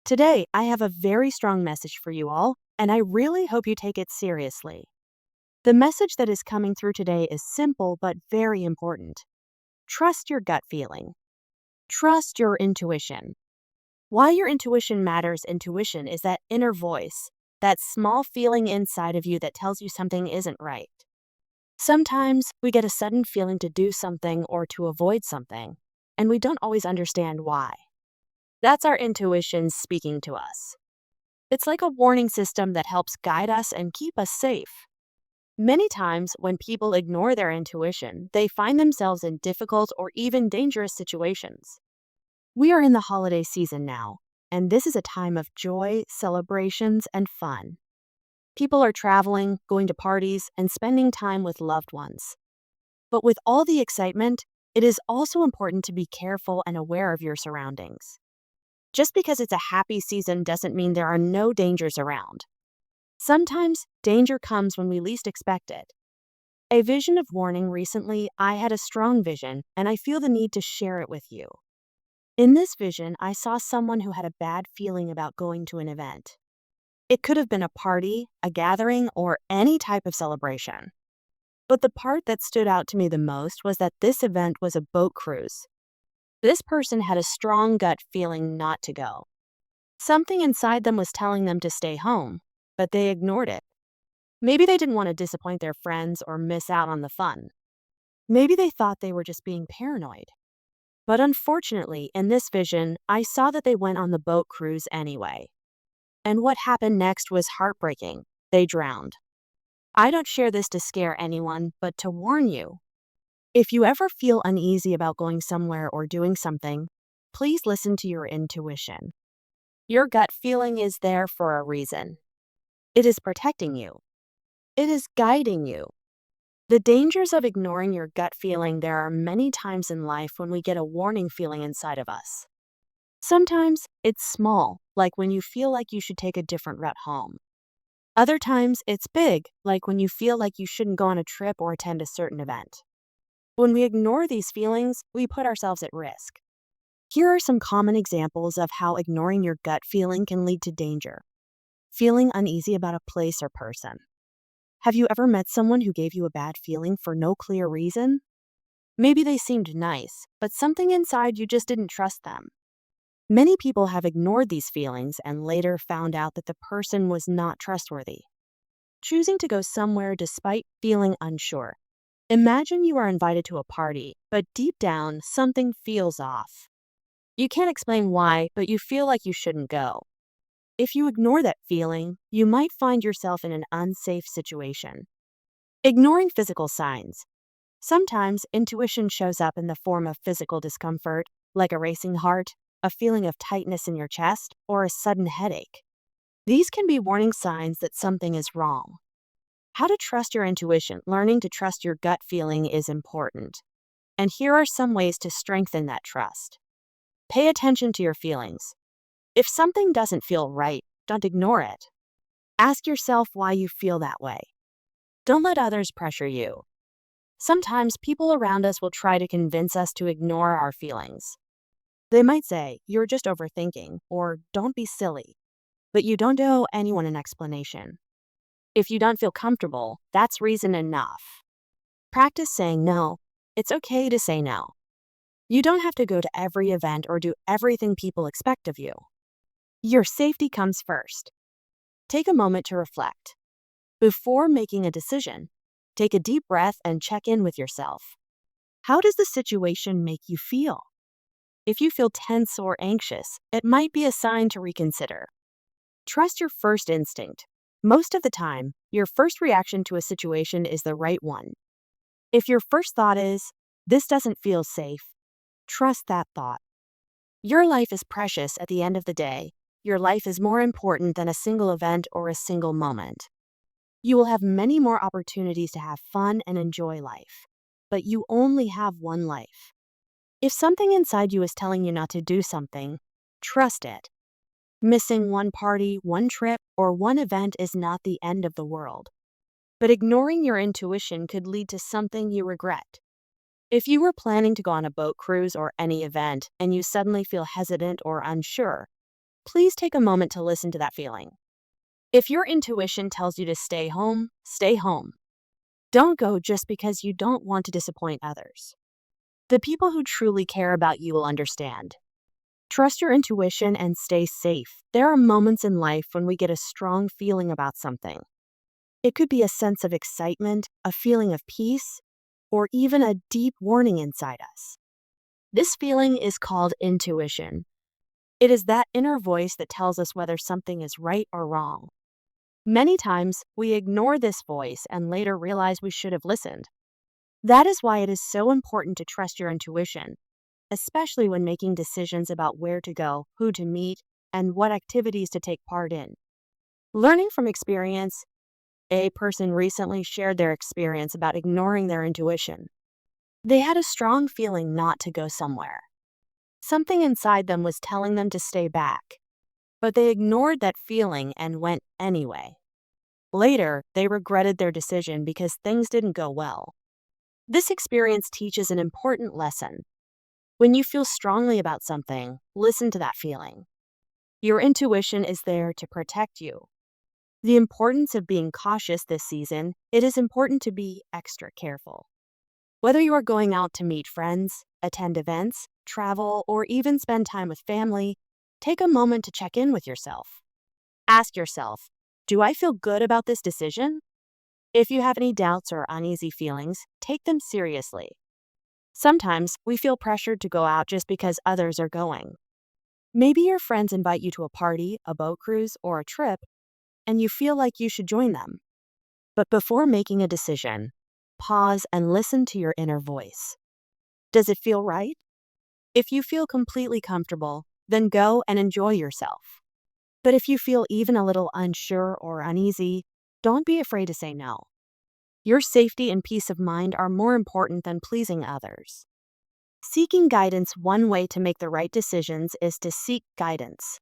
Today, I have a very strong message for you all, and I really hope you take it seriously. The message that is coming through today is simple but very important. Trust your gut feeling. Trust your intuition. Why your intuition matters, intuition is that inner voice, that small feeling inside of you that tells you something isn't right. Sometimes we get a sudden feeling to do something or to avoid something, and we don't always understand why. That's our intuition speaking to us. It's like a warning system that helps guide us and keep us safe. Many times, when people ignore their intuition, they find themselves in difficult or even dangerous situations. We are in the holiday season now, and this is a time of joy, celebrations, and fun. People are traveling, going to parties, and spending time with loved ones. But with all the excitement, it is also important to be careful and aware of your surroundings. Just because it's a happy season doesn't mean there are no dangers around. Sometimes danger comes when we least expect it. A vision of warning recently, I had a strong vision, and I feel the need to share it with you. In this vision, I saw someone who had a bad feeling about going to an event. It could have been a party, a gathering, or any type of celebration. But the part that stood out to me the most was that this event was a boat cruise. This person had a strong gut feeling not to go. Something inside them was telling them to stay home, but they ignored it. Maybe they didn't want to disappoint their friends or miss out on the fun. Maybe they thought they were just being paranoid. But unfortunately, in this vision, I saw that they went on the boat cruise anyway. And what happened next was heartbreaking. They drowned. I don't share this to scare anyone, but to warn you. If you ever feel uneasy about going somewhere or doing something, please listen to your intuition. Your gut feeling is there for a reason. It is protecting you. It is guiding you. The dangers of ignoring your gut feeling, there are many times in life when we get a warning feeling inside of us. Sometimes it's small, like when you feel like you should take a different route home. Other times it's big, like when you feel like you shouldn't go on a trip or attend a certain event. When we ignore these feelings, we put ourselves at risk. Here are some common examples of how ignoring your gut feeling can lead to danger. Feeling uneasy about a place or person. Have you ever met someone who gave you a bad feeling for no clear reason? Maybe they seemed nice, but something inside you just didn't trust them. Many people have ignored these feelings and later found out that the person was not trustworthy. Choosing to go somewhere despite feeling unsure. Imagine you are invited to a party, but deep down, something feels off. You can't explain why, but you feel like you shouldn't go. If you ignore that feeling, you might find yourself in an unsafe situation. Ignoring physical signs. Sometimes intuition shows up in the form of physical discomfort, like a racing heart, a feeling of tightness in your chest, or a sudden headache. These can be warning signs that something is wrong. How to trust your intuition. Learning to trust your gut feeling is important. And here are some ways to strengthen that trust. Pay attention to your feelings. If something doesn't feel right, don't ignore it. Ask yourself why you feel that way. Don't let others pressure you. Sometimes people around us will try to convince us to ignore our feelings. They might say, "You're just overthinking," or "Don't be silly." But you don't owe anyone an explanation. If you don't feel comfortable, that's reason enough. Practice saying no. It's okay to say no. You don't have to go to every event or do everything people expect of you. Your safety comes first. Take a moment to reflect. Before making a decision, take a deep breath and check in with yourself. How does the situation make you feel? If you feel tense or anxious, it might be a sign to reconsider. Trust your first instinct. Most of the time, your first reaction to a situation is the right one. If your first thought is, "This doesn't feel safe," trust that thought. Your life is precious at the end of the day. Your life is more important than a single event or a single moment. You will have many more opportunities to have fun and enjoy life. But you only have one life. If something inside you is telling you not to do something, trust it. Missing one party, one trip, or one event is not the end of the world. But ignoring your intuition could lead to something you regret. If you were planning to go on a boat cruise or any event and you suddenly feel hesitant or unsure, please take a moment to listen to that feeling. If your intuition tells you to stay home, stay home. Don't go just because you don't want to disappoint others. The people who truly care about you will understand. Trust your intuition and stay safe. There are moments in life when we get a strong feeling about something. It could be a sense of excitement, a feeling of peace, or even a deep warning inside us. This feeling is called intuition. It is that inner voice that tells us whether something is right or wrong. Many times, we ignore this voice and later realize we should have listened. That is why it is so important to trust your intuition, especially when making decisions about where to go, who to meet, and what activities to take part in. Learning from experience, a person recently shared their experience about ignoring their intuition. They had a strong feeling not to go somewhere. Something inside them was telling them to stay back, but they ignored that feeling and went anyway. Later, they regretted their decision because things didn't go well. This experience teaches an important lesson. When you feel strongly about something, listen to that feeling. Your intuition is there to protect you. The importance of being cautious this season, it is important to be extra careful. Whether you are going out to meet friends, attend events, travel, or even spend time with family, take a moment to check in with yourself. Ask yourself, do I feel good about this decision? If you have any doubts or uneasy feelings, take them seriously. Sometimes we feel pressured to go out just because others are going. Maybe your friends invite you to a party, a boat cruise, or a trip, and you feel like you should join them. But before making a decision, pause and listen to your inner voice. Does it feel right? If you feel completely comfortable, then go and enjoy yourself. But if you feel even a little unsure or uneasy, don't be afraid to say no. Your safety and peace of mind are more important than pleasing others. Seeking guidance, one way to make the right decisions is to seek guidance.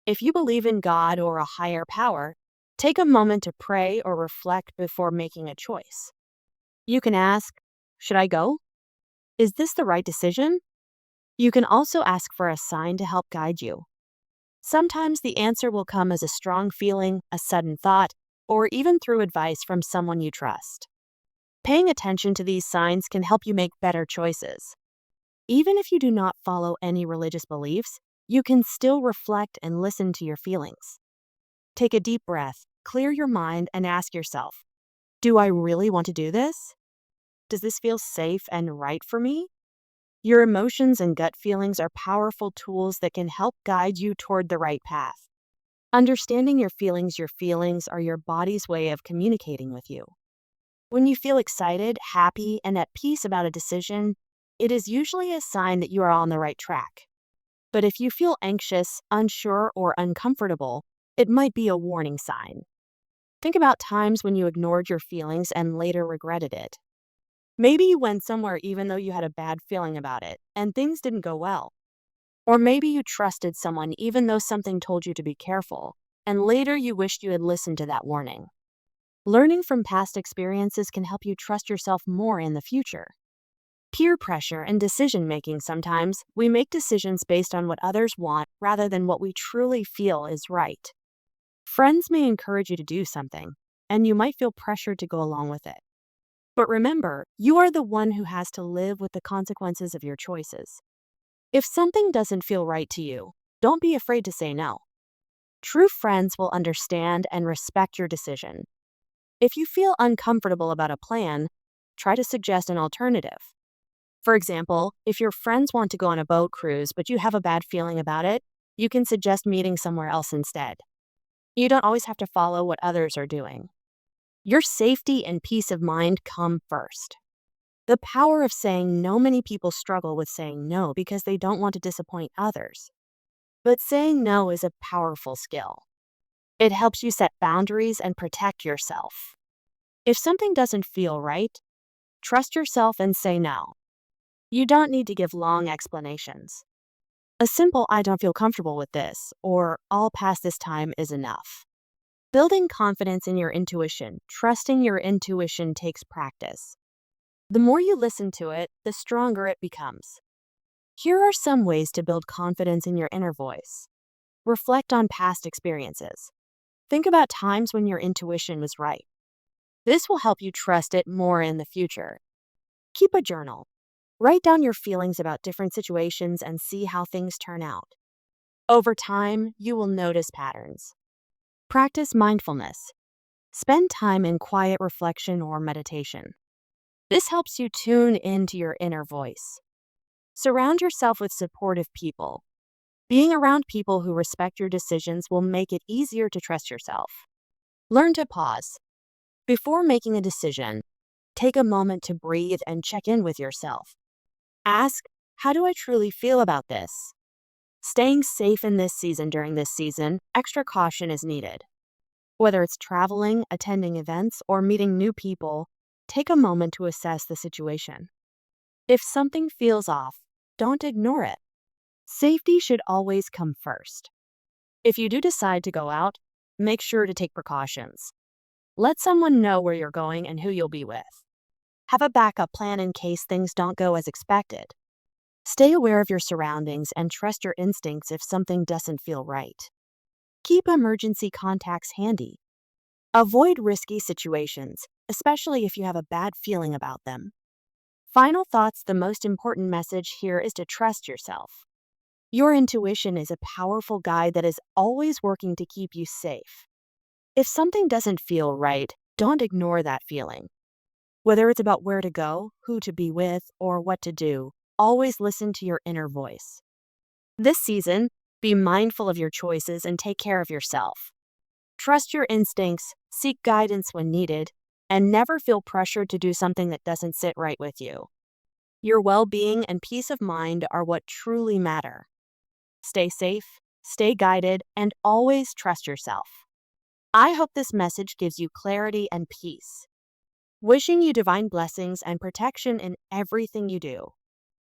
If you believe in God or a higher power, take a moment to pray or reflect before making a choice. You can ask, should I go? Is this the right decision? You can also ask for a sign to help guide you. Sometimes the answer will come as a strong feeling, a sudden thought, or even through advice from someone you trust. Paying attention to these signs can help you make better choices. Even if you do not follow any religious beliefs, you can still reflect and listen to your feelings. Take a deep breath, clear your mind, and ask yourself, do I really want to do this? Does this feel safe and right for me? Your emotions and gut feelings are powerful tools that can help guide you toward the right path. Understanding your feelings are your body's way of communicating with you. When you feel excited, happy, and at peace about a decision, it is usually a sign that you are on the right track. But if you feel anxious, unsure, or uncomfortable, it might be a warning sign. Think about times when you ignored your feelings and later regretted it. Maybe you went somewhere even though you had a bad feeling about it, and things didn't go well. Or maybe you trusted someone even though something told you to be careful, and later you wished you had listened to that warning. Learning from past experiences can help you trust yourself more in the future. Peer pressure and decision-making, sometimes we make decisions based on what others want rather than what we truly feel is right. Friends may encourage you to do something, and you might feel pressured to go along with it. But remember, you are the one who has to live with the consequences of your choices. If something doesn't feel right to you, don't be afraid to say no. True friends will understand and respect your decision. If you feel uncomfortable about a plan, try to suggest an alternative. For example, if your friends want to go on a boat cruise but you have a bad feeling about it, you can suggest meeting somewhere else instead. You don't always have to follow what others are doing. Your safety and peace of mind come first. The power of saying no. Many people struggle with saying no because they don't want to disappoint others. But saying no is a powerful skill. It helps you set boundaries and protect yourself. If something doesn't feel right, trust yourself and say no. You don't need to give long explanations. A simple "I don't feel comfortable with this" or "I'll pass this time" is enough. Building confidence in your intuition, trusting your intuition takes practice. The more you listen to it, the stronger it becomes. Here are some ways to build confidence in your inner voice. Reflect on past experiences. Think about times when your intuition was right. This will help you trust it more in the future. Keep a journal. Write down your feelings about different situations and see how things turn out. Over time, you will notice patterns. Practice mindfulness. Spend time in quiet reflection or meditation. This helps you tune into your inner voice. Surround yourself with supportive people. Being around people who respect your decisions will make it easier to trust yourself. Learn to pause. Before making a decision, take a moment to breathe and check in with yourself. Ask, how do I truly feel about this? Staying safe in this season during this season, extra caution is needed. Whether it's traveling, attending events, or meeting new people, take a moment to assess the situation. If something feels off, don't ignore it. Safety should always come first. If you do decide to go out, make sure to take precautions. Let someone know where you're going and who you'll be with. Have a backup plan in case things don't go as expected. Stay aware of your surroundings and trust your instincts if something doesn't feel right. Keep emergency contacts handy. Avoid risky situations, especially if you have a bad feeling about them. Final thoughts: the most important message here is to trust yourself. Your intuition is a powerful guide that is always working to keep you safe. If something doesn't feel right, don't ignore that feeling. Whether it's about where to go, who to be with, or what to do, always listen to your inner voice. This season, be mindful of your choices and take care of yourself. Trust your instincts, seek guidance when needed, and never feel pressured to do something that doesn't sit right with you. Your well-being and peace of mind are what truly matter. Stay safe, stay guided, and always trust yourself. I hope this message gives you clarity and peace. Wishing you divine blessings and protection in everything you do.